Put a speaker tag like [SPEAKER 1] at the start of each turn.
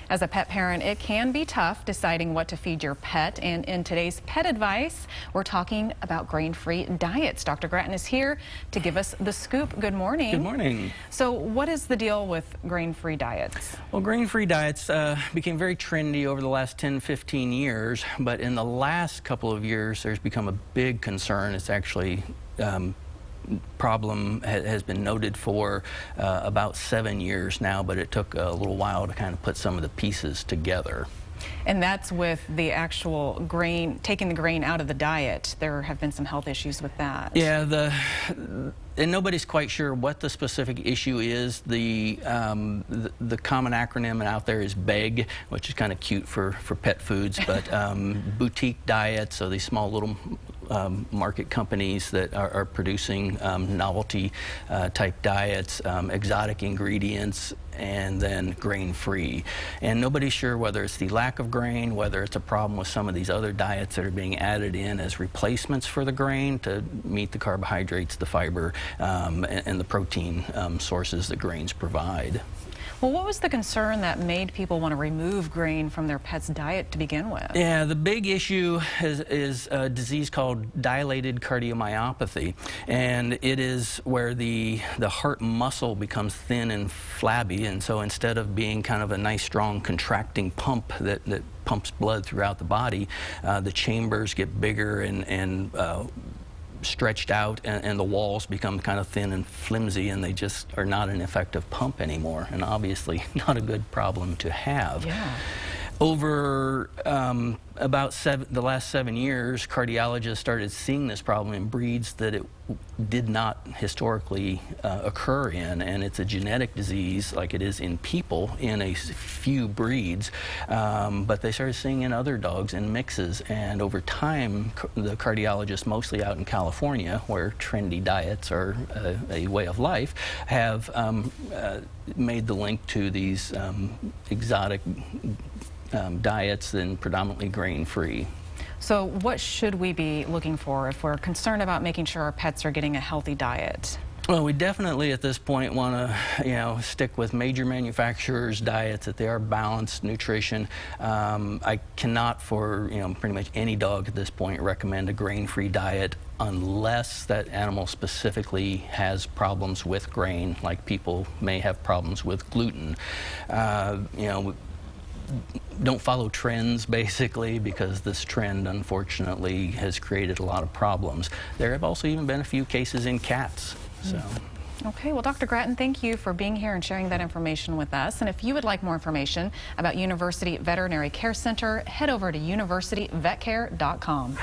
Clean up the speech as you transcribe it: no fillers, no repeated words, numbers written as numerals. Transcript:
[SPEAKER 1] As a pet parent, it can be tough deciding what to feed your pet. And in today's pet advice, we're talking about grain-free diets. Dr. Gratton is here to give us the scoop. Good morning.
[SPEAKER 2] Good morning.
[SPEAKER 1] So what is the deal with grain-free diets?
[SPEAKER 2] Well, grain-free diets became very trendy over the last 10, 15 years, but in the last couple of years, there's become a big concern. It's actually problem has been noted for about 7 years now, but it took a little while to kind of put some of the pieces together.
[SPEAKER 1] And that's with the actual grain, taking the grain out of the diet. There have been some health issues with that.
[SPEAKER 2] Yeah, and nobody's quite sure what the specific issue is. The common acronym out there is BEG, which is kind of cute for pet foods, but boutique diets, so these small little market companies that are producing novelty type diets, exotic ingredients, and then grain-free. And nobody's sure whether it's the lack of grain, whether it's a problem with some of these other diets that are being added in as replacements for the grain to meet the carbohydrates, the fiber, and the protein sources that grains provide.
[SPEAKER 1] Well, what was the concern that made people want to remove grain from their pet's diet to begin with?
[SPEAKER 2] Yeah, the big issue is a disease called dilated cardiomyopathy, and it is where the heart muscle becomes thin and flabby, and so instead of being kind of a nice strong contracting pump that pumps blood throughout the body, the chambers get bigger and stretched out, and the walls become kind of thin and flimsy, and they just are not an effective pump anymore, and obviously not a good problem to have.
[SPEAKER 1] Yeah.
[SPEAKER 2] Over about the last 7 years, cardiologists started seeing this problem in breeds that it did not historically occur in, and it's a genetic disease like it is in people in a few breeds, but they started seeing in other dogs in mixes, and over time the cardiologists, mostly out in California where trendy diets are a way of life, have made the link to these exotic diets and predominantly grain-free.
[SPEAKER 1] So what should we be looking for if we're concerned about making sure our pets are getting a healthy diet?
[SPEAKER 2] Well, we definitely at this point want to, stick with major manufacturers' diets, that they are balanced nutrition. I cannot, for pretty much any dog at this point, recommend a grain-free diet unless that animal specifically has problems with grain, like people may have problems with gluten. Don't follow trends, basically, because this trend, unfortunately, has created a lot of problems. There have also even been a few cases in cats. So.
[SPEAKER 1] Okay, well, Dr. Gratton, thank you for being here and sharing that information with us. And if you would like more information about University Veterinary Care Center, head over to universityvetcare.com.